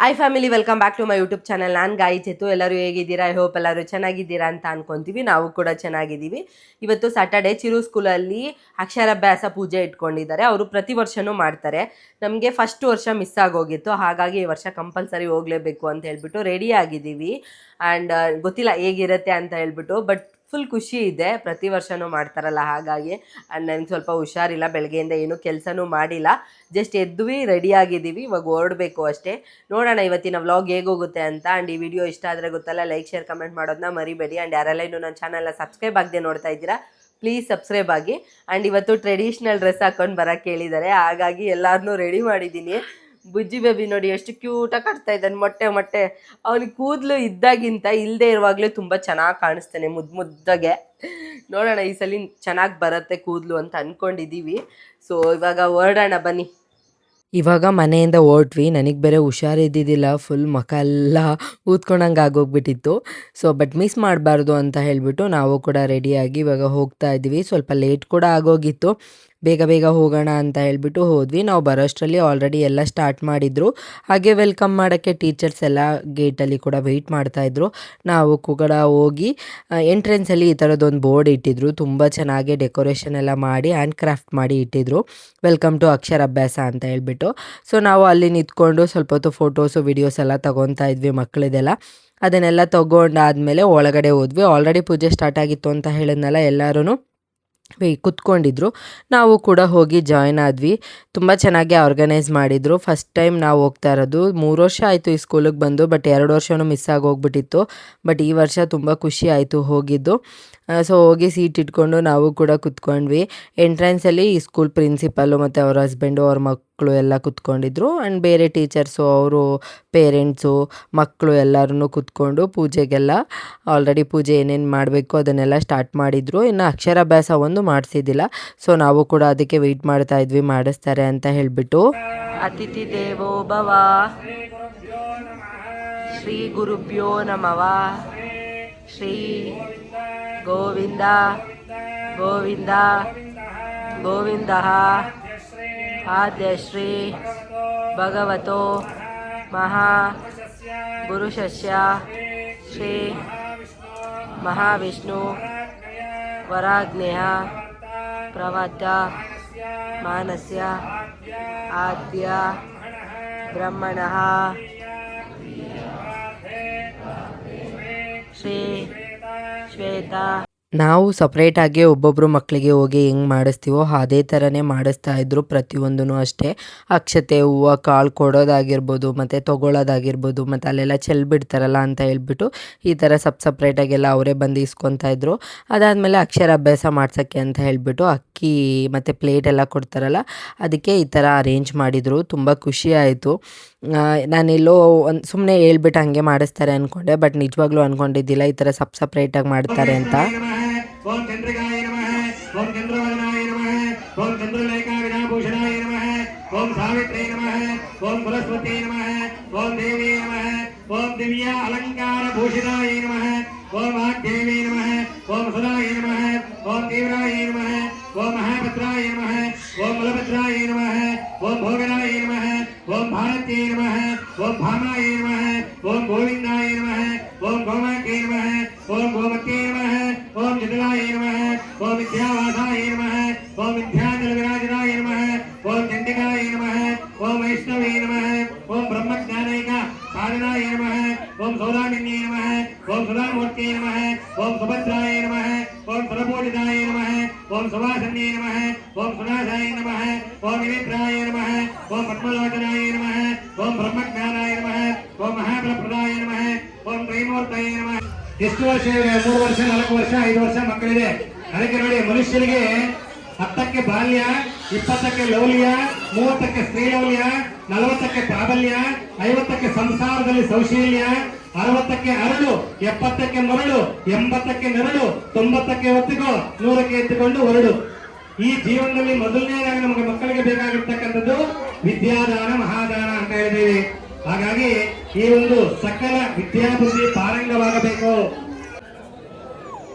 Hi family, welcome back to my YouTube channel. ನಾನು ಗಾಯಿತು. ಎಲ್ಲರೂ ಹೇಗಿದ್ದೀರಾ? ಐ ಹೋಪ್ ಎಲ್ಲರೂ ಚೆನ್ನಾಗಿದ್ದೀರಾ ಅಂತ ಅನ್ಕೊತೀವಿ. ನಾವು ಕೂಡ ಚೆನ್ನಾಗಿದ್ದೀವಿ. ಇವತ್ತು ಸ್ಯಾಟರ್ಡೆ ಚಿರು ಸ್ಕೂಲಲ್ಲಿ ಅಕ್ಷರಾಭ್ಯಾಸ ಪೂಜೆ ಇಟ್ಕೊಂಡಿದ್ದಾರೆ. ಅವರು ಪ್ರತಿ ವರ್ಷವೂ ಮಾಡ್ತಾರೆ. ನಮಗೆ ಫಸ್ಟ್ ವರ್ಷ ಮಿಸ್ ಆಗೋಗಿತ್ತು, ಹಾಗಾಗಿ ಈ ವರ್ಷ ಕಂಪಲ್ಸರಿ ಹೋಗಲೇಬೇಕು ಅಂತ ಹೇಳ್ಬಿಟ್ಟು ರೆಡಿ ಆಗಿದ್ದೀವಿ. ಆ್ಯಂಡ್ ಗೊತ್ತಿಲ್ಲ ಹೇಗಿರುತ್ತೆ ಅಂತ ಹೇಳ್ಬಿಟ್ಟು, ಬಟ್ ಫುಲ್ ಖುಷಿ ಇದೆ. ಪ್ರತಿ ವರ್ಷವೂ ಮಾಡ್ತಾರಲ್ಲ, ಹಾಗಾಗಿ. ಆ್ಯಂಡ್ ನನಗೆ ಸ್ವಲ್ಪ ಹುಷಾರಿಲ್ಲ, ಬೆಳಗ್ಗೆಯಿಂದ ಏನೂ ಕೆಲಸನೂ ಮಾಡಿಲ್ಲ. ಜಸ್ಟ್ ಎದ್ವಿ, ರೆಡಿ ಆಗಿದ್ದೀವಿ, ಇವಾಗ ಹೊರಡಬೇಕು ಅಷ್ಟೇ. ನೋಡೋಣ ಇವತ್ತಿನ ವ್ಲಾಗ್ ಹೇಗೋಗುತ್ತೆ ಅಂತ. ಆ್ಯಂಡ್ ಈ ವಿಡಿಯೋ ಇಷ್ಟ ಆದರೆ ಗೊತ್ತಲ್ಲ, ಲೈಕ್ ಶೇರ್ ಕಮೆಂಟ್ ಮಾಡೋದನ್ನ ಮರಿಬೇಡಿ. ಆ್ಯಂಡ್ ಯಾರೆಲ್ಲ ಇನ್ನೂ ನನ್ನ ಚಾನಲ್ನ ಸಬ್ಸ್ಕ್ರೈಬ್ ಆಗದೆ ನೋಡ್ತಾ ಇದ್ದೀರಾ, ಪ್ಲೀಸ್ ಸಬ್ಸ್ಕ್ರೈಬ್ ಆಗಿ. ಆ್ಯಂಡ್ ಇವತ್ತು ಟ್ರೆಡಿಷ್ನಲ್ ಡ್ರೆಸ್ ಹಾಕೊಂಡು ಬರೋಕ್ಕೆ ಹೇಳಿದ್ದಾರೆ, ಹಾಗಾಗಿ ಎಲ್ಲರನ್ನೂ ರೆಡಿ ಮಾಡಿದ್ದೀನಿ. ಬುಜ್ಜಿ ಬೇಬಿ ನೋಡಿ ಎಷ್ಟು ಕ್ಯೂಟಾಗಿ ಕಾಡ್ತಾ ಇದ್ದಾನೆ. ಮೊಟ್ಟೆ ಅವನಿಗೆ ಕೂದಲು ಇದ್ದಾಗಿಂತ ಇಲ್ಲದೆ ಇರುವಾಗಲೇ ತುಂಬ ಚೆನ್ನಾಗಿ ಕಾಣಿಸ್ತಾನೆ, ಮುದ್ದಾಗೆ. ನೋಡೋಣ ಈ ಸಲ ಚೆನ್ನಾಗಿ ಬರುತ್ತೆ ಕೂದಲು ಅಂತ ಅಂದ್ಕೊಂಡಿದ್ದೀವಿ. ಸೊ ಇವಾಗ ಹೊರಡೋಣ ಬನ್ನಿ. ಇವಾಗ ಮನೆಯಿಂದ ಹೊರಟ್ವಿ. ನನಗೆ ಬೇರೆ ಹುಷಾರಿದ್ದಿದ್ದಿಲ್ಲ, ಫುಲ್ ಮುಖ ಎಲ್ಲ ಊದ್ಕೊಂಡಂಗೆ ಆಗೋಗ್ಬಿಟ್ಟಿತ್ತು. ಸೊ ಬಟ್ ಮಿಸ್ ಮಾಡಬಾರ್ದು ಅಂತ ಹೇಳಿಬಿಟ್ಟು ನಾವು ಕೂಡ ರೆಡಿಯಾಗಿ ಇವಾಗ ಹೋಗ್ತಾ ಇದ್ವಿ. ಸ್ವಲ್ಪ ಲೇಟ್ ಕೂಡ ಆಗೋಗಿತ್ತು, ಬೇಗ ಹೋಗೋಣ ಅಂತ ಹೇಳ್ಬಿಟ್ಟು ಹೋದ್ವಿ. ನಾವು ಬರೋಷ್ಟರಲ್ಲಿ ಆಲ್ರೆಡಿ ಎಲ್ಲ ಸ್ಟಾರ್ಟ್ ಮಾಡಿದರು. ಹಾಗೆ ವೆಲ್ಕಮ್ ಮಾಡೋಕ್ಕೆ ಟೀಚರ್ಸ್ ಎಲ್ಲ ಗೇಟಲ್ಲಿ ಕೂಡ ವೆಯ್ಟ್ ಮಾಡ್ತಾಯಿದ್ರು. ನಾವು ಕೂಡ ಹೋಗಿ ಎಂಟ್ರೆನ್ಸಲ್ಲಿ ಈ ಥರದ್ದೊಂದು ಬೋರ್ಡ್ ಇಟ್ಟಿದ್ರು. ತುಂಬ ಚೆನ್ನಾಗಿ ಡೆಕೋರೇಷನ್ ಎಲ್ಲ ಮಾಡಿ ಹ್ಯಾಂಡ್ ಕ್ರಾಫ್ಟ್ ಮಾಡಿ ಇಟ್ಟಿದ್ರು, ವೆಲ್ಕಮ್ ಟು ಅಕ್ಷರಾಭ್ಯಾಸ ಅಂತ ಹೇಳ್ಬಿಟ್ಟು. ಸೊ ನಾವು ಅಲ್ಲಿ ನಿಂತ್ಕೊಂಡು ಸ್ವಲ್ಪ ಹೊತ್ತು ಫೋಟೋಸು ವಿಡಿಯೋಸ್ ಎಲ್ಲ ತೊಗೊತಾ ಇದ್ವಿ ಮಕ್ಕಳದೆಲ್ಲ. ಅದನ್ನೆಲ್ಲ ತೊಗೊಂಡಾದಮೇಲೆ ಒಳಗಡೆ ಹೋದ್ವಿ. ಆಲ್ರೆಡಿ ಪೂಜೆ ಸ್ಟಾರ್ಟ್ ಆಗಿತ್ತು ಅಂತ ಹೇಳಿದ್ನಲ್ಲ, ಎಲ್ಲರೂ ಕುತ್ಕೊಂಡಿದ್ರು. ನಾವು ಕೂಡ ಹೋಗಿ ಜಾಯ್ನ್ ಆದ್ವಿ. ತುಂಬ ಚೆನ್ನಾಗಿ ಆರ್ಗನೈಸ್ ಮಾಡಿದರು. ಫಸ್ಟ್ ಟೈಮ್ ನಾವು ಹೋಗ್ತಾ ಇರೋದು. 3 ವರ್ಷ ಆಯಿತು ಈ ಸ್ಕೂಲಿಗೆ ಬಂದು, ಬಟ್ 2 ವರ್ಷವೂ ಮಿಸ್ ಆಗೋಗ್ಬಿಟ್ಟಿತ್ತು. ಬಟ್ ಈ ವರ್ಷ ತುಂಬ ಖುಷಿ ಆಯಿತು ಹೋಗಿದ್ದು. ಸೊ ಹೋಗಿ ಸೀಟ್ ಇಟ್ಕೊಂಡು ನಾವು ಕೂಡ ಕುತ್ಕೊಂಡ್ವಿ. ಎಂಟ್ರೆನ್ಸಲ್ಲಿ ಈ ಸ್ಕೂಲ್ ಪ್ರಿನ್ಸಿಪಲ್ಲು ಮತ್ತು ಅವ್ರ ಹಸ್ಬೆಂಡು, ಅವ್ರ ಮಕ್ಕಳು ಎಲ್ಲ ಕುತ್ಕೊಂಡಿದ್ರು. ಆ್ಯಂಡ್ ಬೇರೆ ಟೀಚರ್ಸು, ಅವರು ಪೇರೆಂಟ್ಸು, ಮಕ್ಕಳು ಎಲ್ಲರೂ ಕುತ್ಕೊಂಡು ಪೂಜೆಗೆಲ್ಲ ಆಲ್ರೆಡಿ ಪೂಜೆ ಏನೇನು ಮಾಡಬೇಕು ಅದನ್ನೆಲ್ಲ ಸ್ಟಾರ್ಟ್ ಮಾಡಿದರು. ಇನ್ನು ಅಕ್ಷರಾಭ್ಯಾಸ ಒಂದು ಮಾಡಿಸಿದ್ದಿಲ್ಲ. ಸೊ ನಾವು ಕೂಡ ಅದಕ್ಕೆ ವೆಯ್ಟ್ ಮಾಡ್ತಾ ಇದ್ವಿ, ಮಾಡಿಸ್ತಾರೆ ಅಂತ ಹೇಳಿಬಿಟ್ಟು. ಅತಿಥಿ ದೇವೋ ಭವ, ಶ್ರೀ ಗುರುಭ್ಯೋ ನಮಃ, ಶ್ರೀ ಗೋವಿಂದ ಗೋವಿಂದ ಗೋವಿಂದ ಆದ್ಯಶ್ರೀ ಭಗವತೋ ಮಹಾ ಪುರುಷಸ್ಯ ಶ್ರೀ ಮಹಾವಿಷ್ಣು ವರಾಜ್ಞೇಯ ಪ್ರವತ್ತ ಮಾನಸ್ಯ ಆದ್ಯ ಬ್ರಹ್ಮಣಃ ಶ್ರೀ ಶ್ವೇತಾ. ನಾವು ಸಪ್ರೇಟಾಗಿ ಒಬ್ಬೊಬ್ಬರು ಮಕ್ಕಳಿಗೆ ಹೋಗಿ ಹೆಂಗೆ ಮಾಡಿಸ್ತೀವೋ ಅದೇ ಥರನೇ ಮಾಡಿಸ್ತಾ ಇದ್ರು. ಪ್ರತಿಯೊಂದೂ ಅಷ್ಟೇ. ಅಕ್ಷತೆ, ಹೂವು, ಕಾಳು ಕೊಡೋದಾಗಿರ್ಬೋದು, ಮತ್ತು ತೊಗೊಳೋದಾಗಿರ್ಬೋದು, ಮತ್ತು ಅಲ್ಲೆಲ್ಲ ಚೆಲ್ಬಿಡ್ತಾರಲ್ಲ ಅಂತ ಹೇಳ್ಬಿಟ್ಟು ಈ ಥರ ಸಪ್ರೇಟಾಗೆಲ್ಲ ಅವರೇ ಬಂದು ಇಸ್ಕೊತಾ ಇದ್ರು. ಅದಾದಮೇಲೆ ಅಕ್ಷರಾಭ್ಯಾಸ ಮಾಡ್ಸೋಕ್ಕೆ ಅಂತ ಹೇಳಿಬಿಟ್ಟು ಅಕ್ಕಿ ಮತ್ತು ಪ್ಲೇಟ್ ಎಲ್ಲ ಕೊಡ್ತಾರಲ್ಲ, ಅದಕ್ಕೆ ಈ ಥರ ಅರೇಂಜ್ ಮಾಡಿದರು. ತುಂಬ ಖುಷಿ ಆಯಿತು. ನಾನೆಲ್ಲೋ ಒಂದು ಸುಮ್ಮನೆ ಹೇಳ್ಬಿಟ್ಟು ಹಂಗೆ ಮಾಡಿಸ್ತಾರೆ ಅಂದ್ಕೊಂಡೆ, ಬಟ್ ನಿಜವಾಗ್ಲೂ ಅಂದ್ಕೊಂಡಿದ್ದಿಲ್ಲ ಈ ಥರ ಸಪ್ರೇಟಾಗಿ ಮಾಡ್ತಾರೆ ಅಂತ. ಓಂ ಚಂದ್ರಗಾಯ ನಮಃ, ಓಂ ಚಂದ್ರವದನಾಯ ನಮಃ, ಓಂ ಚಂದ್ರಲೇಖಾ ವಿನಾಭೂಷಣಾಯ ನಮಃ, ಓಂ ಸಾವಿತ್ರೇ ನಮಃ, ಓಂ ಸರಸ್ವತಿ ನಮಃ, ಓಂ ದೇವಿ ನಮಃ, ಓಂ ದಿವ್ಯ ಅಲಂಕಾರ ಭೂಷಣಾಯ ನಮಃ, ಓಂ ವಾಗ್ದೇವಿ ನಮಃ, ಓಂ ಸುಧಾಯ ನಮಃ, ಓಂ ತೀವ್ರಾಯ ನಮಃ, ಓಂ ಮಹಾಭದ್ರಾಯ ನಮಃ, ಓಂ ಬಲಭದ್ರಾಯ ನಮಃ, ಓಂ ಭೋಗನಾಯ ನಮಃ, ಓಂ ಭಾರತ್ಯೈ ನಮಃ, ಓಂ ಭಾಮಾಯ ನಮಃ, ಓಂ ಗೋವಿಂದಾಯ ನಮಃ, ಓಂ ಗೋಮಾಕೈ ನಮಃ, ಓಂ ಗೋಮತ್ಯೈ ನಮಃ, ಓಂ ಜಟಲಾಯ ನಮಃ, ಓಂ ವಿದ್ಯಾವಾಸಾಯ ನಮಃ, ಓಂ ವಿದ್ಯಾಜಲವಿರಾಜನಾಯ ನಮಃ, ಓಂ ಚಂಡಿಕಾಯ ನಮಃ, ಓಂ ವೈಷ್ಣವೇ ನಮಃ, ಓಂ ಬ್ರಹ್ಮಜ್ಞಾನೈಕ ಸಾಧನಾಯ ನಮಃ, ಓಂ ಸೌದಾಮಿನ್ಯೈ ನಮಃ, ಓಂ ಸುಧಾಮೂರ್ತಿಯೇ ನಮಃ, ಓಂ ಸುಭದ್ರಾಯ ನಮಃ, ಓಂ ಸುರಪೂಜಿತಾಯ ನಮಃ, ಓಂ ಸುವಾಸನ್ಯೈ ನಮಃ, ಓಂ ಸುನಾಥಾಯ ನಮಃ, ಓಂ ವಿನಿದ್ರಾಯ ನಮಃ, ಓಂ ಪದ್ಮಲೋಚನಾಯ ನಮಃ, ಓಂ ಬ್ರಹ್ಮಜ್ಞಾನಾಯ ನಮಃ, ಓಂ ಮಹಾಬಲಪ್ರದಾಯ ನಮಃ, ಓಂ ತ್ರೈಮೂರ್ತಾಯ ನಮಃ. ಎಷ್ಟು ವರ್ಷ ಇದೆ? 3 ವರ್ಷ, 4 ವರ್ಷ, 5 ವರ್ಷ ಮಕ್ಕಳಿದೆ. ಅದಕ್ಕೆ ನೋಡಿ, ಮನುಷ್ಯರಿಗೆ 10ಕ್ಕೆ ಬಾಲ್ಯ, 20ಕ್ಕೆ ಲೌಲ್ಯ, 30ಕ್ಕೆ ಸ್ತ್ರೀಲೌಲ್ಯ, 40ಕ್ಕೆ ಪ್ರಾಬಲ್ಯ, 50ಕ್ಕೆ ಸಂಸಾರದಲ್ಲಿ ಸೌಶೀಲ್ಯ, 60ಕ್ಕೆ ಅರಳು, 70ಕ್ಕೆ ಮರಳು, 80ಕ್ಕೆ ನೆರಳು, 90ಕ್ಕೆ ಹೊತ್ತಿಗೋ, 100ಕ್ಕೆ ಎತ್ತುಕೊಂಡು ಹೊರಡು. ಈ ಜೀವನದಲ್ಲಿ ಮೊದಲನೇದಾಗಿ ನಮಗೆ ಮಕ್ಕಳಿಗೆ ಬೇಕಾಗಿರ್ತಕ್ಕಂಥದ್ದು ವಿದ್ಯಾದಾನ, ಮಹಾದಾನ ಅಂತ ಹೇಳಿದ್ದೀವಿ. ಹಾಗಾಗಿ ಈ ಒಂದು ಸಕಲ ವಿದ್ಯಾಬುದ್ಧಿ ಪಾರಂಗವಾಗಬೇಕು.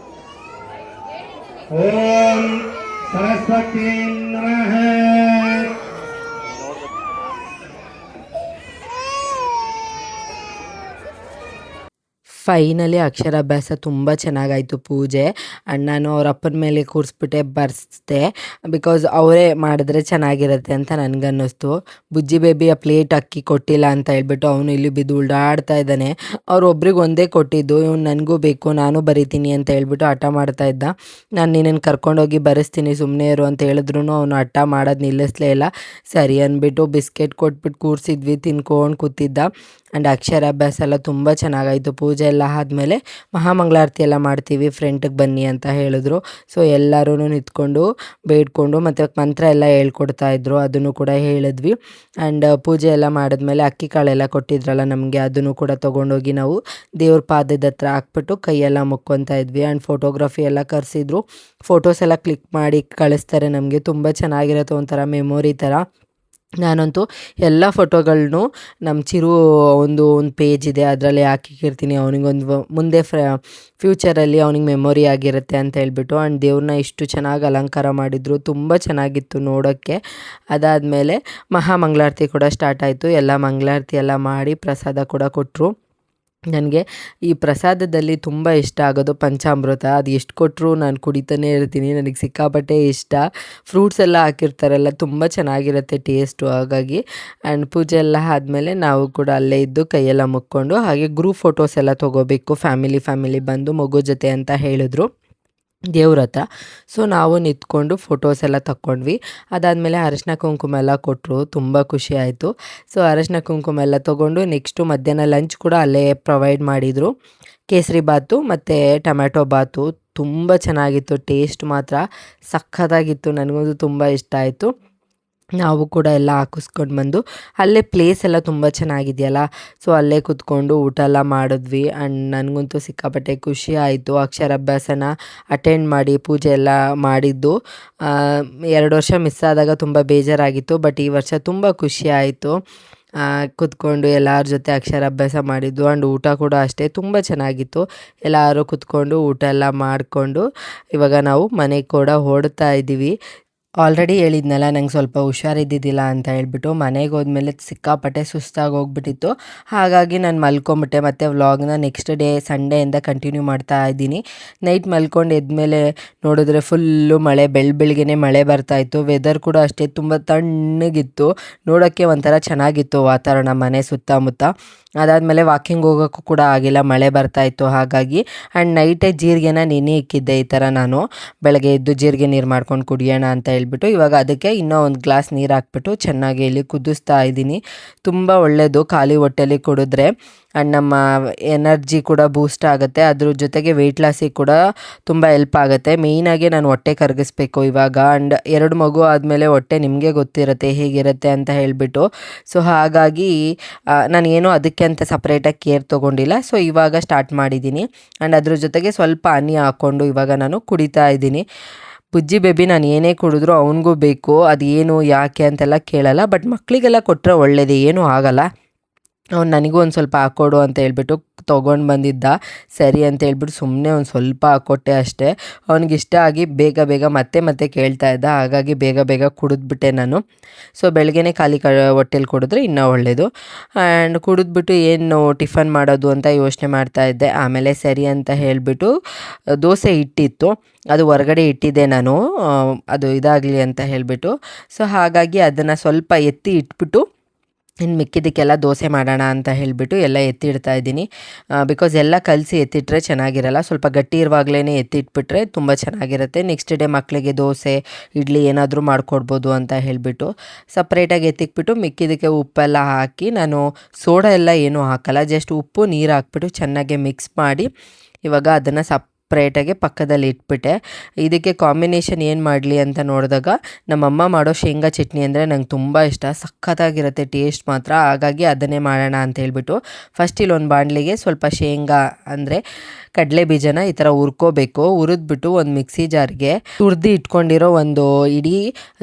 ಓಂ ಸರಸ್ವತಿ ನಮಃ. ಫೈನಲಿ ಅಕ್ಷರಾಭ್ಯಾಸ ತುಂಬ ಚೆನ್ನಾಗಾಯಿತು ಪೂಜೆ. ಆ್ಯಂಡ್ ನಾನು ಅವ್ರ ಅಪ್ಪನ ಮೇಲೆ ಕೂರಿಸ್ಬಿಟ್ಟೆ ಬರ್ಸ್ದೆ. ಬಿಕಾಸ್ ಅವರೇ ಮಾಡಿದ್ರೆ ಚೆನ್ನಾಗಿರುತ್ತೆ ಅಂತ ನನಗನ್ನಿಸ್ತು. ಬುಜ್ಜಿ ಬೇಬಿ ಆ ಪ್ಲೇಟ್ ಅಕ್ಕಿ ಕೊಟ್ಟಿಲ್ಲ ಅಂತ ಹೇಳ್ಬಿಟ್ಟು ಅವನು ಇಲ್ಲಿ ಬಿದ್ದು ಉಲ್ಡಾಡ್ತಾ ಇದ್ದಾನೆ. ಅವ್ರು ಒಬ್ರಿಗೆ ಒಂದೇ ಕೊಟ್ಟಿದ್ದು, ಇವ್ನು ನನಗೂ ಬೇಕು ನಾನು ಬರಿತೀನಿ ಅಂತ ಹೇಳ್ಬಿಟ್ಟು ಹಠ ಮಾಡ್ತಾ ಇದ್ದ. ನಾನು ನಿನ್ನನ್ನು ಕರ್ಕೊಂಡೋಗಿ ಬರೆಸ್ತೀನಿ ಸುಮ್ಮನೆ ಇರು ಅಂತ ಹೇಳಿದ್ರು ಅವನು ಹಠ ಮಾಡೋದು ನಿಲ್ಲಿಸ್ಲೇ ಇಲ್ಲ. ಸರಿ ಅಂದ್ಬಿಟ್ಟು ಬಿಸ್ಕೆಟ್ ಕೊಟ್ಬಿಟ್ಟು ಕೂರಿಸಿದ್ವಿ, ತಿನ್ಕೊಂಡು ಕೂತಿದ್ದ. ಆ್ಯಂಡ್ ಅಕ್ಷರಾಭ್ಯಾಸ ಎಲ್ಲ ತುಂಬ ಚೆನ್ನಾಗಾಯಿತು. ಪೂಜೆ ಎಲ್ಲ ಆದಮೇಲೆ ಮಹಾಮಂಗಳಾರತಿ ಎಲ್ಲ ಮಾಡ್ತೀವಿ, ಫ್ರೆಂಟಿಗೆ ಬನ್ನಿ ಅಂತ ಹೇಳಿದ್ರು. ಸೊ ಎಲ್ಲರೂ ನಿಂತ್ಕೊಂಡು ಬೇಡ್ಕೊಂಡು ಮತ್ತು ಮಂತ್ರ ಎಲ್ಲ ಹೇಳ್ಕೊಡ್ತಾಯಿದ್ರು, ಅದನ್ನು ಕೂಡ ಹೇಳಿದ್ವಿ. ಆ್ಯಂಡ್ ಪೂಜೆ ಎಲ್ಲ ಮಾಡಿದ್ಮೇಲೆ ಅಕ್ಕಿ ಕಾಳೆಲ್ಲ ಕೊಟ್ಟಿದ್ರಲ್ಲ ನಮಗೆ, ಅದನ್ನು ಕೂಡ ತೊಗೊಂಡೋಗಿ ನಾವು ದೇವ್ರ ಪಾದದ ಹತ್ರ ಹಾಕ್ಬಿಟ್ಟು ಕೈಯೆಲ್ಲ ಮುಕ್ಕೊತಾ ಇದ್ವಿ. ಆ್ಯಂಡ್ ಫೋಟೋಗ್ರಫಿ ಎಲ್ಲ ಕರೆಸಿದ್ರು, ಫೋಟೋಸ್ ಎಲ್ಲ ಕ್ಲಿಕ್ ಮಾಡಿ ಕಳಿಸ್ತಾರೆ ನಮಗೆ. ತುಂಬ ಚೆನ್ನಾಗಿರುತ್ತೆ, ಒಂಥರ ಮೆಮೊರಿ ಥರ. ನಾನಂತೂ ಎಲ್ಲ ಫೋಟೋಗಳನ್ನೂ ನಮ್ಮ ಚಿರು ಒಂದು ಪೇಜ್ ಇದೆ, ಅದರಲ್ಲಿ ಹಾಕಿರ್ತೀನಿ. ಅವನಿಗೊಂದು ಮುಂದೆ ಫ್ಯೂಚರಲ್ಲಿ ಅವನಿಗೆ ಮೆಮೊರಿ ಆಗಿರುತ್ತೆ ಅಂತ ಹೇಳ್ಬಿಟ್ಟು. ಆ್ಯಂಡ್ ದೇವ್ರನ್ನ ಇಷ್ಟು ಚೆನ್ನಾಗಿ ಅಲಂಕಾರ ಮಾಡಿದರು, ತುಂಬ ಚೆನ್ನಾಗಿತ್ತು ನೋಡೋಕ್ಕೆ. ಅದಾದಮೇಲೆ ಮಹಾಮಂಗಳಾರತಿ ಕೂಡ ಸ್ಟಾರ್ಟ್ ಆಯಿತು. ಎಲ್ಲ ಮಂಗಳಾರತಿ ಎಲ್ಲ ಮಾಡಿ ಪ್ರಸಾದ ಕೂಡ ಕೊಟ್ಟರು. ನನಗೆ ಈ ಪ್ರಸಾದದಲ್ಲಿ ತುಂಬ ಇಷ್ಟ ಆಗೋದು ಪಂಚಾಮೃತ. ಅದು ಎಷ್ಟು ಕೊಟ್ಟರು ನಾನು ಕುಡಿತಾನೇ ಇರ್ತೀನಿ, ನನಗೆ ಸಿಕ್ಕಾಪಟ್ಟೆ ಇಷ್ಟ. ಫ್ರೂಟ್ಸ್ ಎಲ್ಲ ಹಾಕಿರ್ತಾರಲ್ಲ, ತುಂಬ ಚೆನ್ನಾಗಿರುತ್ತೆ ಟೇಸ್ಟು. ಹಾಗಾಗಿ ಆ್ಯಂಡ್ ಪೂಜೆ ಎಲ್ಲ ಆದಮೇಲೆ ನಾವು ಕೂಡ ಅಲ್ಲೇ ಇದ್ದು ಕೈಯೆಲ್ಲ ಮುಕ್ಕೊಂಡು, ಹಾಗೆ ಗ್ರೂಪ್ ಫೋಟೋಸ್ ಎಲ್ಲ ತೊಗೋಬೇಕು, ಫ್ಯಾಮಿಲಿ ಬಂದು ಮಗು ಜೊತೆ ಅಂತ ಹೇಳಿದ್ರು ದೇವ್ರ ಹತ್ರ. ಸೊ ನಾವು ನಿಂತ್ಕೊಂಡು ಫೋಟೋಸ್ ಎಲ್ಲ ತಕ್ಕೊಂಡ್ವಿ. ಅದಾದಮೇಲೆ ಅರಶಿನ ಕುಂಕುಮ ಎಲ್ಲ ಕೊಟ್ಟರು, ತುಂಬ ಖುಷಿ ಆಯಿತು. ಸೊ ಅರಶಿನ ಕುಂಕುಮ ಎಲ್ಲ ತೊಗೊಂಡು ನೆಕ್ಸ್ಟು ಮಧ್ಯಾಹ್ನ ಲಂಚ್ ಕೂಡ ಅಲ್ಲೇ ಪ್ರೊವೈಡ್ ಮಾಡಿದರು. ಕೇಸರಿ ಬಾತು ಮತ್ತು ಟೊಮ್ಯಾಟೊ ಬಾತು ತುಂಬ ಚೆನ್ನಾಗಿತ್ತು, ಟೇಸ್ಟ್ ಮಾತ್ರ ಸಖತ್ತಾಗಿತ್ತು. ನನಗಂತೂ ತುಂಬ ಇಷ್ಟ ಆಯಿತು. ನಾವು ಕೂಡ ಎಲ್ಲ ಹಾಕಿಸ್ಕೊಂಡು ಬಂದು ಅಲ್ಲೇ ಪ್ಲೇಸ್ ಎಲ್ಲ ತುಂಬ ಚೆನ್ನಾಗಿದೆಯಲ್ಲ, ಸೊ ಅಲ್ಲೇ ಕೂತ್ಕೊಂಡು ಊಟ ಎಲ್ಲ ಮಾಡಿದ್ವಿ. ಆ್ಯಂಡ್ ನನಗಂತೂ ಸಿಕ್ಕಾಪಟ್ಟೆ ಖುಷಿ ಆಯಿತು. ಅಕ್ಷರಾಭ್ಯಾಸನ ಅಟೆಂಡ್ ಮಾಡಿ ಪೂಜೆ ಎಲ್ಲ ಮಾಡಿದ್ದು. 2 ವರ್ಷ ಮಿಸ್ ಆದಾಗ ತುಂಬ ಬೇಜಾರಾಗಿತ್ತು, ಬಟ್ ಈ ವರ್ಷ ತುಂಬ ಖುಷಿ ಆಯಿತು. ಕೂತ್ಕೊಂಡು ಎಲ್ಲರ ಜೊತೆ ಅಕ್ಷರಾಭ್ಯಾಸ ಮಾಡಿದ್ದು. ಆ್ಯಂಡ್ ಊಟ ಕೂಡ ಅಷ್ಟೇ ತುಂಬ ಚೆನ್ನಾಗಿತ್ತು. ಎಲ್ಲರೂ ಕೂತ್ಕೊಂಡು ಊಟ ಎಲ್ಲ ಮಾಡಿಕೊಂಡು ಇವಾಗ ನಾವು ಮನೆಗೆ ಕೂಡ ಹೊರಡ್ತಾ ಇದ್ದೀವಿ. ಆಲ್ರೆಡಿ ಹೇಳಿದ್ನಲ್ಲ ನಂಗೆ ಸ್ವಲ್ಪ ಹುಷಾರಿದ್ದಿದ್ದಿಲ್ಲ ಅಂತ ಹೇಳ್ಬಿಟ್ಟು. ಮನೆಗೆ ಹೋದ್ಮೇಲೆ ಸಿಕ್ಕಾಪಟ್ಟೆ ಸುಸ್ತಾಗಿ ಹೋಗ್ಬಿಟ್ಟಿತ್ತು, ಹಾಗಾಗಿ ನಾನು ಮಲ್ಕೊಂಬಿಟ್ಟೆ. ಮತ್ತು ವ್ಲಾಗ್ನ ನೆಕ್ಸ್ಟ್ ಡೇ ಸಂಡೆಯಿಂದ ಕಂಟಿನ್ಯೂ ಮಾಡ್ತಾ ಇದ್ದೀನಿ. ನೈಟ್ ಮಲ್ಕೊಂಡು ಎದ್ಮೇಲೆ ನೋಡಿದ್ರೆ ಫುಲ್ಲು ಮಳೆ, ಬೆಳಗ್ಗೆನೇ ಮಳೆ ಬರ್ತಾಯಿತ್ತು. ವೆದರ್ ಕೂಡ ಅಷ್ಟೇ ತುಂಬ ತಣ್ಣಗಿತ್ತು, ನೋಡೋಕ್ಕೆ ಒಂಥರ ಚೆನ್ನಾಗಿತ್ತು ವಾತಾವರಣ ಮನೆ ಸುತ್ತಮುತ್ತ. ಅದಾದಮೇಲೆ ವಾಕಿಂಗ್ ಹೋಗೋಕ್ಕೂ ಕೂಡ ಆಗಿಲ್ಲ, ಮಳೆ ಬರ್ತಾಯಿತ್ತು ಹಾಗಾಗಿ. ಆ್ಯಂಡ್ ನೈಟೇ ಜೀರಿಗೆನ ನೆನೆ ಇಕ್ಕಿದ್ದೆ ಈ ಥರ ನಾನು, ಬೆಳಗ್ಗೆ ಎದ್ದು ಜೀರಿಗೆ ನೀರು ಮಾಡ್ಕೊಂಡು ಕುಡಿಯೋಣ ಅಂತ ಹೇಳ್ಬಿಟ್ಟು. ಇವಾಗ ಅದಕ್ಕೆ ಇನ್ನೂ ಒಂದು ಗ್ಲಾಸ್ ನೀರು ಹಾಕ್ಬಿಟ್ಟು ಚೆನ್ನಾಗಿ ಇಲ್ಲಿ ಕುದಿಸ್ತಾ ಇದ್ದೀನಿ. ತುಂಬ ಒಳ್ಳೆಯದು ಖಾಲಿ ಹೊಟ್ಟೆಲಿ ಕುಡಿದ್ರೆ. ಆ್ಯಂಡ್ ನಮ್ಮ ಎನರ್ಜಿ ಕೂಡ ಬೂಸ್ಟ್ ಆಗುತ್ತೆ, ಅದ್ರ ಜೊತೆಗೆ ವೆಯ್ಟ್ ಲಾಸಿಗೆ ಕೂಡ ತುಂಬ ಹೆಲ್ಪ್ ಆಗುತ್ತೆ. ಮೇಯ್ನಾಗಿ ನಾನು ಹೊಟ್ಟೆ ಕರಗಿಸ್ಬೇಕು ಇವಾಗ. ಆ್ಯಂಡ್ 2 ಮಗು ಆದಮೇಲೆ ಹೊಟ್ಟೆ ನಿಮಗೆ ಗೊತ್ತಿರುತ್ತೆ ಹೇಗಿರುತ್ತೆ ಅಂತ ಹೇಳಿಬಿಟ್ಟು. ಸೊ ಹಾಗಾಗಿ ನಾನು ಏನೋ ಅದಕ್ಕೆ ಅಂತ ಸಪ್ರೇಟಾಗಿ ಕೇರ್ ತೊಗೊಂಡಿಲ್ಲ. ಸೊ ಇವಾಗ ಸ್ಟಾರ್ಟ್ ಮಾಡಿದ್ದೀನಿ. ಆ್ಯಂಡ್ ಅದ್ರ ಜೊತೆಗೆ ಸ್ವಲ್ಪ ಹನಿ ಹಾಕ್ಕೊಂಡು ಇವಾಗ ನಾನು ಕುಡಿತಾ ಇದ್ದೀನಿ. ಬುಜ್ಜಿ ಬೇಬಿ ನಾನು ಏನೇ ಕುಡಿದ್ರೂ ಅವನಿಗೂ ಬೇಕು, ಅದು ಏನು ಯಾಕೆ ಅಂತೆಲ್ಲ ಕೇಳಲ್ಲ. ಬಟ್ ಮಕ್ಕಳಿಗೆಲ್ಲ ಕೊಟ್ಟರೆ ಒಳ್ಳೆಯದೇ, ಏನೂ ಆಗಲ್ಲ. ಅವ್ನು ನನಗೂ ಒಂದು ಸ್ವಲ್ಪ ಹಾಕ್ಕೊಡು ಅಂತ ಹೇಳ್ಬಿಟ್ಟು ತೊಗೊಂಡು ಬಂದಿದ್ದ. ಸರಿ ಅಂತ ಹೇಳ್ಬಿಟ್ಟು ಸುಮ್ಮನೆ ಒಂದು ಸ್ವಲ್ಪ ಹಾಕ್ಕೊಟ್ಟೆ ಅಷ್ಟೇ. ಅವ್ನಿಗಿಷ್ಟ ಆಗಿ ಬೇಗ ಮತ್ತೆ ಕೇಳ್ತಾ ಇದ್ದ, ಹಾಗಾಗಿ ಬೇಗ ಕುಡಿದ್ಬಿಟ್ಟೆ ನಾನು. ಸೊ ಬೆಳಗ್ಗೆನೇ ಖಾಲಿ ಹೊಟ್ಟೆಲಿ ಕುಡಿದ್ರೆ ಇನ್ನೂ ಒಳ್ಳೆಯದು. ಆ್ಯಂಡ್ ಕುಡಿದ್ಬಿಟ್ಟು ಏನು ಟಿಫನ್ ಮಾಡೋದು ಅಂತ ಯೋಚನೆ ಮಾಡ್ತಾಯಿದ್ದೆ. ಆಮೇಲೆ ಸರಿ ಅಂತ ಹೇಳಿಬಿಟ್ಟು ದೋಸೆ ಹಿಟ್ಟಿತ್ತು, ಅದು ಹೊರಗಡೆ ಇಟ್ಟಿದ್ದೆ ನಾನು, ಅದು ಇದಾಗಲಿ ಅಂತ ಹೇಳಿಬಿಟ್ಟು. ಸೊ ಹಾಗಾಗಿ ಅದನ್ನು ಸ್ವಲ್ಪ ಎತ್ತಿ ಇಟ್ಬಿಟ್ಟು ಇನ್ನು ಮಿಕ್ಕಿದ್ದಕ್ಕೆಲ್ಲ ದೋಸೆ ಮಾಡೋಣ ಅಂತ ಹೇಳಿಬಿಟ್ಟು ಎಲ್ಲ ಎತ್ತಿಡ್ತಾ ಇದ್ದೀನಿ. ಬಿಕಾಸ್ ಎಲ್ಲ ಕಲಸಿ ಎತ್ತಿಟ್ರೆ ಚೆನ್ನಾಗಿರಲ್ಲ, ಸ್ವಲ್ಪ ಗಟ್ಟಿ ಇರುವಾಗಲೇ ಎತ್ತಿಟ್ಬಿಟ್ರೆ ತುಂಬ ಚೆನ್ನಾಗಿರುತ್ತೆ. ನೆಕ್ಸ್ಟ್ ಡೇ ಮಕ್ಕಳಿಗೆ ದೋಸೆ ಇಡ್ಲಿ ಏನಾದರೂ ಮಾಡಿಕೊಡ್ಬೋದು ಅಂತ ಹೇಳಿಬಿಟ್ಟು ಸಪ್ರೇಟಾಗಿ ಎತ್ತಿಕ್ಬಿಟ್ಟು ಮಿಕ್ಕಿದ್ದಕ್ಕೆ ಉಪ್ಪೆಲ್ಲ ಹಾಕಿ, ನಾನು ಸೋಡಾ ಎಲ್ಲ ಏನೂ ಹಾಕಲ್ಲ, ಜಸ್ಟ್ ಉಪ್ಪು ನೀರು ಹಾಕ್ಬಿಟ್ಟು ಚೆನ್ನಾಗಿ ಮಿಕ್ಸ್ ಮಾಡಿ ಇವಾಗ ಅದನ್ನು ಸಪ್ರೇಟಾಗಿ ಪಕ್ಕದಲ್ಲಿ ಇಟ್ಬಿಟ್ಟೆ. ಇದಕ್ಕೆ ಕಾಂಬಿನೇಷನ್ ಏನು ಮಾಡಲಿ ಅಂತ ನೋಡಿದಾಗ ನಮ್ಮಮ್ಮ ಮಾಡೋ ಶೇಂಗಾ ಚಟ್ನಿ ಅಂದರೆ ನಂಗೆ ತುಂಬ ಇಷ್ಟ, ಸಖತ್ತಾಗಿರುತ್ತೆ ಟೇಸ್ಟ್ ಮಾತ್ರ. ಹಾಗಾಗಿ ಅದನ್ನೇ ಮಾಡೋಣ ಅಂತ ಹೇಳ್ಬಿಟ್ಟು ಫಸ್ಟ್ ಇಲ್ಲೊಂದು ಬಾಣಲಿಗೆ ಸ್ವಲ್ಪ ಶೇಂಗಾ ಅಂದರೆ ಕಡಲೆ ಬೀಜನ ಈ ಥರ ಹುರ್ಕೋಬೇಕು. ಹುರಿದ್ಬಿಟ್ಟು ಒಂದು ಮಿಕ್ಸಿ ಜಾರ್ಗೆ ತುರ್ದು ಇಟ್ಕೊಂಡಿರೋ ಒಂದು ಇಡೀ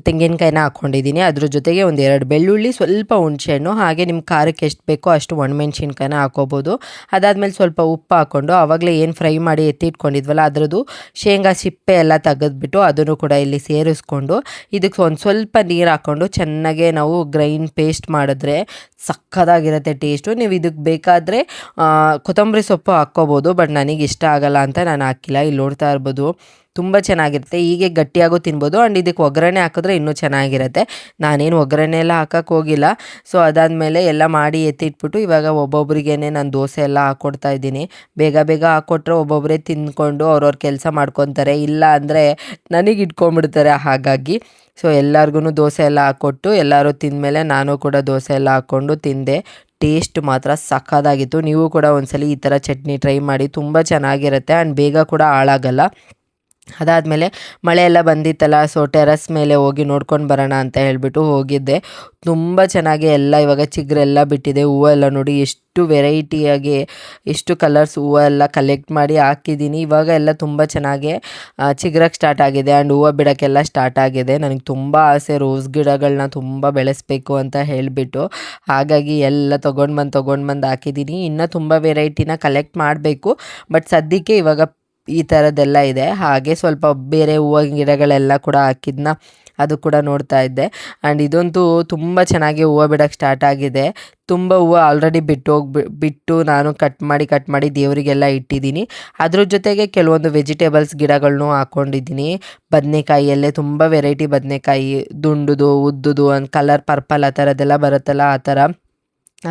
ತೆಂಗಿನಕಾಯಿನ ಹಾಕ್ಕೊಂಡಿದ್ದೀನಿ. ಅದ್ರ ಜೊತೆಗೆ 1-2 ಬೆಳ್ಳುಳ್ಳಿ, ಸ್ವಲ್ಪ ಹುಣಸೆಹಣ್ಣು, ಹಾಗೆ ನಿಮ್ಮ ಖಾರಕ್ಕೆ ಎಷ್ಟು ಬೇಕೋ ಅಷ್ಟು ಒಣಮೆಣ್ಸಿನ್ಕಾಯಿನ ಹಾಕೋಬೋದು. ಅದಾದಮೇಲೆ ಸ್ವಲ್ಪ ಉಪ್ಪು ಹಾಕ್ಕೊಂಡು ಆವಾಗಲೇ ಏನು ಫ್ರೈ ಮಾಡಿ ಎತ್ತಿಟ್ಕೊಂಡು ಇಟ್ಕೊಂಡಿದ್ವಲ್ಲ ಅದರದ್ದು ಶೇಂಗಾ ಸಿಪ್ಪೆ ಎಲ್ಲ ತೆಗೆದ್ಬಿಟ್ಟು ಅದನ್ನು ಕೂಡ ಇಲ್ಲಿ ಸೇರಿಸ್ಕೊಂಡು ಇದಕ್ಕೆ ಒಂದು ಸ್ವಲ್ಪ ನೀರು ಹಾಕ್ಕೊಂಡು ಚೆನ್ನಾಗೆ ನಾವು ಗ್ರೈಂಡ್ ಪೇಸ್ಟ್ ಮಾಡಿದ್ರೆ ಸಕ್ಕತ್ತಾಗಿರುತ್ತೆ ಟೇಸ್ಟು. ನೀವು ಇದಕ್ಕೆ ಬೇಕಾದರೆ ಕೊತ್ತಂಬರಿ ಸೊಪ್ಪು ಹಾಕ್ಕೋಬೋದು, ಬಟ್ ನನಗೆ ಇಷ್ಟ ಆಗಲ್ಲ ಅಂತ ನಾನು ಹಾಕಿಲ್ಲ. ಇಲ್ಲಿ ನೋಡ್ತಾ ಇರ್ಬೋದು ತುಂಬ ಚೆನ್ನಾಗಿರುತ್ತೆ. ಹೀಗೆ ಗಟ್ಟಿಯಾಗೂ ತಿನ್ಬೋದು. ಆ್ಯಂಡ್ ಇದಕ್ಕೆ ಒಗ್ಗರಣೆ ಹಾಕಿದ್ರೆ ಇನ್ನೂ ಚೆನ್ನಾಗಿರುತ್ತೆ. ನಾನೇನು ಒಗ್ಗರಣೆ ಎಲ್ಲ ಹಾಕೋಕ್ಕೆ ಹೋಗಿಲ್ಲ. ಸೊ ಅದಾದಮೇಲೆ ಎಲ್ಲ ಮಾಡಿ ಎತ್ತಿಟ್ಬಿಟ್ಟು ಇವಾಗ ಒಬ್ಬೊಬ್ರಿಗೇ ನಾನು ದೋಸೆ ಎಲ್ಲ ಹಾಕ್ಕೊಡ್ತಾ ಇದ್ದೀನಿ. ಬೇಗ ಬೇಗ ಹಾಕ್ಕೊಟ್ರೆ ಒಬ್ಬೊಬ್ಬರೇ ತಿಂದ್ಕೊಂಡು ಅವ್ರವ್ರ ಕೆಲಸ ಮಾಡ್ಕೊತಾರೆ, ಇಲ್ಲ ಅಂದರೆ ನನಗೆ ಇಟ್ಕೊಂಡ್ಬಿಡ್ತಾರೆ. ಹಾಗಾಗಿ ಸೊ ಎಲ್ಲರಿಗೂ ದೋಸೆ ಎಲ್ಲ ಹಾಕ್ಕೊಟ್ಟು ಎಲ್ಲರೂ ತಿಂದಮೇಲೆ ನಾನು ಕೂಡ ದೋಸೆ ಎಲ್ಲ ಹಾಕ್ಕೊಂಡು ತಿಂದೆ. ಟೇಸ್ಟ್ ಮಾತ್ರ ಸಕ್ಕತ್ತಾಗಿತ್ತು. ನೀವು ಕೂಡ ಒಂದ್ಸಲಿ ಈ ಥರ ಚಟ್ನಿ ಟ್ರೈ ಮಾಡಿ, ತುಂಬ ಚೆನ್ನಾಗಿರುತ್ತೆ ಆ್ಯಂಡ್ ಬೇಗ ಕೂಡ ಹಾಳಾಗಲ್ಲ. ಅದಾದಮೇಲೆ ಮಳೆ ಎಲ್ಲ ಬಂದಿತ್ತಲ್ಲ, ಸೊ ಟೆರಸ್ ಮೇಲೆ ಹೋಗಿ ನೋಡ್ಕೊಂಡು ಬರೋಣ ಅಂತ ಹೇಳಿಬಿಟ್ಟು ಹೋಗಿದ್ದೆ. ತುಂಬ ಚೆನ್ನಾಗಿ ಎಲ್ಲ ಇವಾಗ ಚಿಗುರೆಲ್ಲ ಬಿಟ್ಟಿದೆ. ಹೂವೆಲ್ಲ ನೋಡಿ ಎಷ್ಟು ವೆರೈಟಿಯಾಗಿ ಎಷ್ಟು ಕಲರ್ಸ್ ಹೂವೆಲ್ಲ ಕಲೆಕ್ಟ್ ಮಾಡಿ ಹಾಕಿದ್ದೀನಿ. ಇವಾಗ ಎಲ್ಲ ತುಂಬ ಚೆನ್ನಾಗಿ ಚಿಗುರಕ್ಕೆ ಸ್ಟಾರ್ಟ್ ಆಗಿದೆ ಆ್ಯಂಡ್ ಹೂವು ಬಿಡೋಕ್ಕೆಲ್ಲ ಸ್ಟಾರ್ಟ್ ಆಗಿದೆ. ನನಗೆ ತುಂಬ ಆಸೆ ರೋಸ್ ಗಿಡಗಳನ್ನ ತುಂಬ ಬೆಳೆಸಬೇಕು ಅಂತ ಹೇಳಿಬಿಟ್ಟು, ಹಾಗಾಗಿ ಎಲ್ಲ ತೊಗೊಂಡು ಬಂದು ಹಾಕಿದ್ದೀನಿ. ಇನ್ನೂ ತುಂಬ ವೆರೈಟಿನ ಕಲೆಕ್ಟ್ ಮಾಡಬೇಕು, ಬಟ್ ಸದ್ಯಕ್ಕೆ ಇವಾಗ ಈ ಥರದ್ದೆಲ್ಲ ಇದೆ. ಹಾಗೆ ಸ್ವಲ್ಪ ಬೇರೆ ಹೂವು ಗಿಡಗಳೆಲ್ಲ ಕೂಡ ಹಾಕಿದ್ನ ಅದು ಕೂಡ ನೋಡ್ತಾ ಇದ್ದೆ. ಆ್ಯಂಡ್ ಇದಂತೂ ತುಂಬ ಚೆನ್ನಾಗಿ ಹೂವು ಬಿಡೋಕ್ಕೆ ಸ್ಟಾರ್ಟ್ ಆಗಿದೆ. ತುಂಬ ಹೂವು ಆಲ್ರೆಡಿ ಬಿಟ್ಟು ನಾನು ಕಟ್ ಮಾಡಿ ದೇವರಿಗೆಲ್ಲ ಇಟ್ಟಿದ್ದೀನಿ. ಅದ್ರ ಜೊತೆಗೆ ಕೆಲವೊಂದು ವೆಜಿಟೇಬಲ್ಸ್ ಗಿಡಗಳನ್ನೂ ಹಾಕ್ಕೊಂಡಿದ್ದೀನಿ. ಬದನೆಕಾಯಿಯಲ್ಲೇ ತುಂಬ ವೆರೈಟಿ ಬದನೆಕಾಯಿ, ದುಂಡುದು ಉದ್ದುದು ಒಂದು ಕಲರ್ ಪರ್ಪಲ್ ಆ ಥರದ್ದೆಲ್ಲ ಬರುತ್ತಲ್ಲ, ಆ ಥರ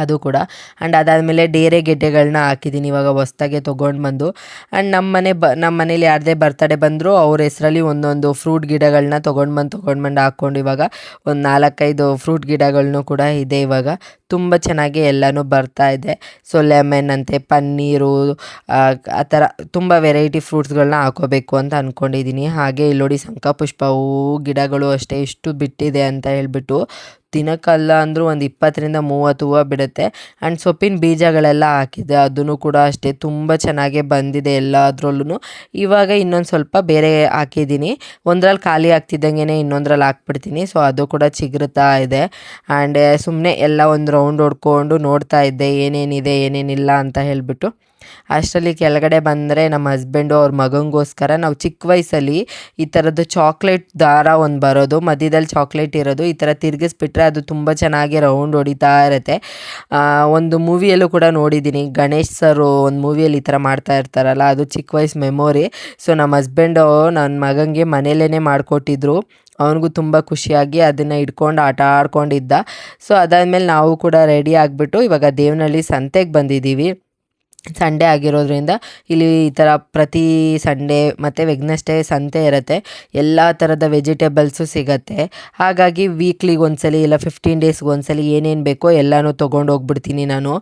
ಅದು ಕೂಡ. ಆ್ಯಂಡ್ ಅದಾದಮೇಲೆ ಡೇರೆ ಗೆಡ್ಡೆಗಳನ್ನ ಹಾಕಿದ್ದೀನಿ ಇವಾಗ ಹೊಸ್ದಾಗೆ ತೊಗೊಂಡು ಬಂದು. ಆ್ಯಂಡ್ ನಮ್ಮ ಮನೇಲಿ ಯಾರದೇ ಬರ್ತಡೇ ಬಂದರೂ ಅವ್ರ ಹೆಸರಲ್ಲಿ ಒಂದೊಂದು ಫ್ರೂಟ್ ಗಿಡಗಳನ್ನ ತೊಗೊಂಡು ಬಂದು ಹಾಕ್ಕೊಂಡು ಇವಾಗ ಒಂದು 4-5 ಫ್ರೂಟ್ ಗಿಡಗಳನ್ನೂ ಕೂಡ ಇದೆ. ಇವಾಗ ತುಂಬ ಚೆನ್ನಾಗಿ ಎಲ್ಲನೂ ಬರ್ತಾ ಇದೆ. ಸೊ ಲೆಮನ್ ಅಂತೆ, ಪನ್ನೀರು, ಆ ಥರ ತುಂಬ ವೆರೈಟಿ ಫ್ರೂಟ್ಸ್ಗಳನ್ನ ಹಾಕೋಬೇಕು ಅಂತ ಅಂದ್ಕೊಂಡಿದ್ದೀನಿ. ಹಾಗೆ ಇಲ್ಲಿ ನೋಡಿ ಶಂಖಪುಷ್ಪ ಹೂವು ಗಿಡಗಳು ಅಷ್ಟೇ ಎಷ್ಟು ಬಿಟ್ಟಿದೆ ಅಂತ ಹೇಳ್ಬಿಟ್ಟು. ದಿನಕ್ಕಲ್ಲ ಅಂದರೂ ಒಂದು 20-30 ಹೂವು ಬಿಡುತ್ತೆ. ಆ್ಯಂಡ್ ಸೊಪ್ಪಿನ ಬೀಜಗಳೆಲ್ಲ ಹಾಕಿದ್ದೆ, ಅದನ್ನು ಕೂಡ ಅಷ್ಟೇ ತುಂಬ ಚೆನ್ನಾಗೇ ಬಂದಿದೆ ಎಲ್ಲದ್ರಲ್ಲೂ. ಇವಾಗ ಇನ್ನೊಂದು ಸ್ವಲ್ಪ ಬೇರೆ ಹಾಕಿದ್ದೀನಿ. ಒಂದರಲ್ಲಿ ಖಾಲಿ ಆಗ್ತಿದ್ದಂಗೆ ಇನ್ನೊಂದರಲ್ಲಿ ಹಾಕ್ಬಿಡ್ತೀನಿ. ಸೊ ಅದು ಕೂಡ ಚಿಗುರುತ್ತಾ ಇದೆ. ಆ್ಯಂಡ್ ಸುಮ್ಮನೆ ಎಲ್ಲ ಒಂದು ರೌಂಡ್ ಹೊಡ್ಕೊಂಡು ನೋಡ್ತಾ ಇದ್ದೆ ಏನೇನಿದೆ ಏನೇನಿಲ್ಲ ಅಂತ ಹೇಳಿಬಿಟ್ಟು. ಅಷ್ಟರಲ್ಲಿ ಕೆಳಗಡೆ ಬಂದರೆ ನಮ್ಮ ಹಸ್ಬೆಂಡು ಅವ್ರ ಮಗನಿಗೋಸ್ಕರ ನಾವು ಚಿಕ್ಕ ವಯಸ್ಸಲ್ಲಿ ಈ ಥರದ್ದು ಚಾಕ್ಲೇಟ್ ದಾರ ಒಂದು ಬರೋದು, ಮಧ್ಯದಲ್ಲಿ ಚಾಕ್ಲೇಟ್ ಇರೋದು, ಈ ಥರ ತಿರುಗಿಸ್ಬಿಟ್ರೆ ಅದು ತುಂಬ ಚೆನ್ನಾಗಿ ರೌಂಡ್ ಹೊಡಿತಾ ಇರುತ್ತೆ. ಒಂದು ಮೂವಿಯಲ್ಲೂ ಕೂಡ ನೋಡಿದ್ದೀನಿ, ಗಣೇಶ್ ಸರು ಒಂದು ಮೂವಿಯಲ್ಲಿ ಈ ಥರ ಮಾಡ್ತಾ ಇರ್ತಾರಲ್ಲ, ಅದು ಚಿಕ್ಕ ವಯಸ್ಸು ಮೆಮೊರಿ. ಸೊ ನಮ್ಮ ಹಸ್ಬೆಂಡು ನನ್ನ ಮಗನಿಗೆ ಮನೇಲೇ ಮಾಡಿಕೊಟ್ಟಿದ್ರು. ಅವನಿಗೂ ತುಂಬ ಖುಷಿಯಾಗಿ ಅದನ್ನು ಇಟ್ಕೊಂಡು ಆಟ ಆಡ್ಕೊಂಡಿದ್ದ. ಸೊ ಅದಾದಮೇಲೆ ನಾವು ಕೂಡ ರೆಡಿ ಆಗಿಬಿಟ್ಟು ಇವಾಗ ದೇವನಹಳ್ಳಿ ಸಂತೆಗೆ ಬಂದಿದ್ದೀವಿ. ಸಂಡೇ ಆಗಿರೋದ್ರಿಂದ ಇಲ್ಲಿ ಈ ಥರ ಪ್ರತಿ ಸಂಡೇ ಮತ್ತು ವೆಗ್ನೆಸ್ಡೇ ಸಂತೆ ಇರುತ್ತೆ. ಎಲ್ಲ ಥರದ ವೆಜಿಟೇಬಲ್ಸು ಸಿಗುತ್ತೆ. ಹಾಗಾಗಿ ವೀಕ್ಲಿಗೆ ಒಂದ್ಸಲಿ ಇಲ್ಲ 15 ಡೇಸ್ಗೆ ಒಂದ್ಸಲಿ ಏನೇನು ಬೇಕೋ ಎಲ್ಲನೂ ತೊಗೊಂಡು ಹೋಗ್ಬಿಡ್ತೀನಿ ನಾನು.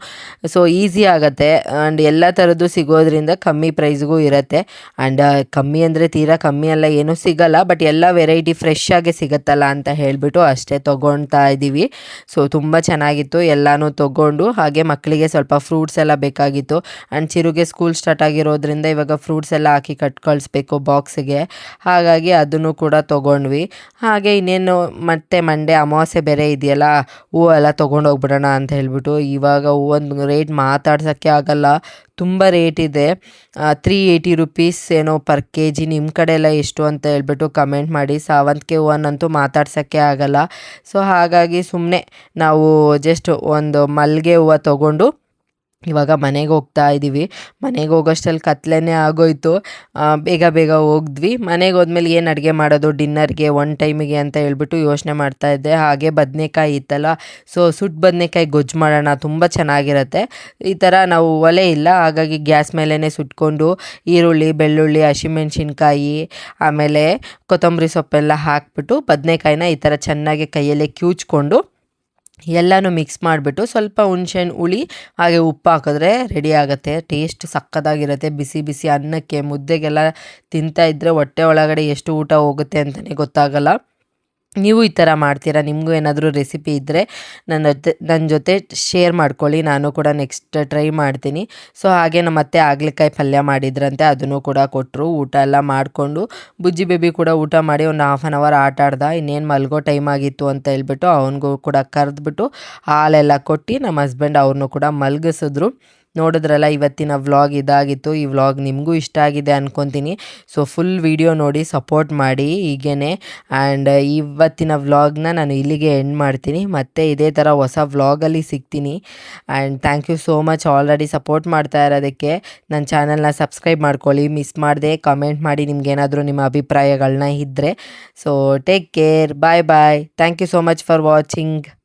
ಸೊ ಈಸಿ ಆಗುತ್ತೆ ಆ್ಯಂಡ್ ಎಲ್ಲ ಥರದ್ದು ಸಿಗೋದ್ರಿಂದ ಕಮ್ಮಿ ಪ್ರೈಸ್ಗೂ ಇರುತ್ತೆ. ಆ್ಯಂಡ್ ಕಮ್ಮಿ ಅಂದರೆ ತೀರಾ ಕಮ್ಮಿ ಎಲ್ಲ ಏನೂ ಸಿಗಲ್ಲ, ಬಟ್ ಎಲ್ಲ ವೆರೈಟಿ ಫ್ರೆಶ್ ಆಗಿ ಸಿಗುತ್ತಲ್ಲ ಅಂತ ಹೇಳಿಬಿಟ್ಟು ಅಷ್ಟೇ ತೊಗೊಳ್ತಾ ಇದ್ದೀವಿ. ಸೊ ತುಂಬ ಚೆನ್ನಾಗಿತ್ತು, ಎಲ್ಲನೂ ತೊಗೊಂಡು. ಹಾಗೆ ಮಕ್ಕಳಿಗೆ ಸ್ವಲ್ಪ ಫ್ರೂಟ್ಸ್ ಎಲ್ಲ ಬೇಕಾಗಿತ್ತು. ಆ್ಯಂಡ್ ಚಿರುಗೆ ಸ್ಕೂಲ್ ಸ್ಟಾರ್ಟ್ ಆಗಿರೋದ್ರಿಂದ ಇವಾಗ ಫ್ರೂಟ್ಸ್ ಎಲ್ಲ ಹಾಕಿ ಕಳಿಸ್ಬೇಕು ಬಾಕ್ಸಿಗೆ. ಹಾಗಾಗಿ ಅದನ್ನು ಕೂಡ ತೊಗೊಂಡ್ವಿ. ಹಾಗೆ ಇನ್ನೇನು ಮತ್ತೆ ಮಂಡೇ ಅಮಾವಾಸ್ಯೆ ಬೇರೆ ಇದೆಯಲ್ಲ, ಹೂವೆಲ್ಲ ತೊಗೊಂಡೋಗ್ಬಿಡೋಣ ಅಂತ ಹೇಳ್ಬಿಟ್ಟು. ಇವಾಗ ಹೂವೊಂದು ರೇಟ್ ಮಾತಾಡ್ಸೋಕ್ಕೆ ಆಗಲ್ಲ, ತುಂಬ ರೇಟ್ ಇದೆ. 380 ರುಪೀಸ್ ಏನೋ ಪರ್ kg. ನಿಮ್ಮ ಕಡೆ ಎಲ್ಲ ಎಷ್ಟು ಅಂತ ಹೇಳ್ಬಿಟ್ಟು ಕಮೆಂಟ್ ಮಾಡಿ. ಸಾವಂತಿಗೆ ಹೂವನ್ನಂತೂ ಮಾತಾಡ್ಸೋಕ್ಕೆ ಆಗಲ್ಲ. ಸೊ ಹಾಗಾಗಿ ಸುಮ್ಮನೆ ನಾವು ಜಸ್ಟ್ ಒಂದು ಮಲ್ಲಿಗೆ ಹೂವು ತೊಗೊಂಡು ಇವಾಗ ಮನೆಗೆ ಹೋಗ್ತಾ ಇದ್ದೀವಿ. ಮನೆಗೆ ಹೋಗೋಷ್ಟರಲ್ಲಿ ಕತ್ಲೆನೇ ಆಗೋಯ್ತು. ಬೇಗ ಹೋಗಿದ್ವಿ. ಮನೆಗೆ ಹೋದ್ಮೇಲೆ ಏನು ಅಡುಗೆ ಮಾಡೋದು ಡಿನ್ನರ್ಗೆ 1 ಟೈಮಿಗೆ ಅಂತ ಹೇಳ್ಬಿಟ್ಟು ಯೋಚನೆ ಮಾಡ್ತಾಯಿದ್ದೆ. ಹಾಗೆ ಬದನೆಕಾಯಿ ಇತ್ತಲ್ಲ, ಸೊ ಸುಟ್ಟು ಬದನೆಕಾಯಿ ಗೊಜ್ಜು ಮಾಡೋಣ, ತುಂಬ ಚೆನ್ನಾಗಿರುತ್ತೆ. ಈ ಥರ ನಾವು ಒಲೆ ಇಲ್ಲ, ಹಾಗಾಗಿ ಗ್ಯಾಸ್ ಮೇಲೇ ಸುಟ್ಕೊಂಡು ಈರುಳ್ಳಿ, ಬೆಳ್ಳುಳ್ಳಿ, ಹಸಿಮೆಣ್ಸಿನ್ಕಾಯಿ, ಆಮೇಲೆ ಕೊತ್ತಂಬರಿ ಸೊಪ್ಪೆಲ್ಲ ಹಾಕ್ಬಿಟ್ಟು ಬದನೆಕಾಯಿನ ಈ ಥರ ಚೆನ್ನಾಗಿ ಕೈಯಲ್ಲೇ ಕಿವುಚ್ಕೊಂಡು ಎಲ್ಲನೂ ಮಿಕ್ಸ್ ಮಾಡಿಬಿಟ್ಟು ಸ್ವಲ್ಪ ಹುಣಸೆಹಣ್ಣು ಹುಳಿ ಹಾಗೆ ಉಪ್ಪು ಹಾಕಿದ್ರೆ ರೆಡಿ ಆಗುತ್ತೆ. ಟೇಸ್ಟ್ ಸಕ್ಕತ್ತಾಗಿರುತ್ತೆ. ಬಿಸಿ ಬಿಸಿ ಅನ್ನಕ್ಕೆ ಮುದ್ದೆಗೆಲ್ಲ ತಿಂತಾಯಿದ್ರೆ ಹೊಟ್ಟೆ ಒಳಗಡೆ ಎಷ್ಟು ಊಟ ಹೋಗುತ್ತೆ ಅಂತಲೇ ಗೊತ್ತಾಗಲ್ಲ. ನೀವು ಈ ಥರ ಮಾಡ್ತೀರಾ? ನಿಮಗೂ ಏನಾದರೂ ರೆಸಿಪಿ ಇದ್ದರೆ ನನ್ನ ಜೊತೆ ಶೇರ್ ಮಾಡ್ಕೊಳ್ಳಿ, ನಾನು ಕೂಡ ನೆಕ್ಸ್ಟ್ ಟ್ರೈ ಮಾಡ್ತೀನಿ. ಸೊ ಹಾಗೆ ನಮ್ಮ ಅತ್ತೆ ಹಾಗಲಕಾಯಿ ಪಲ್ಯ ಮಾಡಿದ್ರಂತೆ, ಅದನ್ನು ಕೂಡ ಕೊಟ್ಟರು. ಊಟ ಎಲ್ಲ ಮಾಡಿಕೊಂಡು ಬುಜ್ಜಿ ಬೇಬಿ ಕೂಡ ಊಟ ಮಾಡಿ ಒಂದು 1/2 hour ಆಟ ಆಡ್ದ. ಇನ್ನೇನು ಮಲ್ಗೋ ಟೈಮ್ ಆಗಿತ್ತು ಅಂತ ಹೇಳ್ಬಿಟ್ಟು ಅವನಿಗೂ ಕೂಡ ಕರೆದ್ಬಿಟ್ಟು ಹಾಲೆಲ್ಲ ಕೊಟ್ಟು ನಮ್ಮ ಹಸ್ಬೆಂಡ್ ಅವ್ರನ್ನೂ ಕೂಡ ಮಲಗಿಸಿದ್ರು. ನೋಡಿದ್ರಲ್ಲ ಇವತ್ತಿನ ವ್ಲಾಗ್ ಇದಾಗಿತ್ತು. ಈ ವ್ಲಾಗ್ ನಿಮಗೂ ಇಷ್ಟ ಆಗಿದೆ ಅಂದ್ಕೊತೀನಿ. ಸೊ ಫುಲ್ ವಿಡಿಯೋ ನೋಡಿ ಸಪೋರ್ಟ್ ಮಾಡಿ ಹೀಗೇ. ಆ್ಯಂಡ್ ಇವತ್ತಿನ ವ್ಲಾಗ್ನ ನಾನು ಇಲ್ಲಿಗೆ ಎಂಡ್ ಮಾಡ್ತೀನಿ. ಮತ್ತೆ ಇದೇ ಥರ ಹೊಸ ವ್ಲಾಗಲ್ಲಿ ಸಿಗ್ತೀನಿ. And thank you so much already support ಮಾಡ್ತಾ ಇರೋದಕ್ಕೆ. ನನ್ನ ಚಾನಲ್ನ ಸಬ್ಸ್ಕ್ರೈಬ್ ಮಾಡ್ಕೊಳ್ಳಿ, ಮಿಸ್ ಮಾಡದೆ ಕಮೆಂಟ್ ಮಾಡಿ ನಿಮ್ಗೇನಾದರೂ ನಿಮ್ಮ ಅಭಿಪ್ರಾಯಗಳನ್ನ ಇದ್ದರೆ. So take care, bye bye, thank you so much for watching.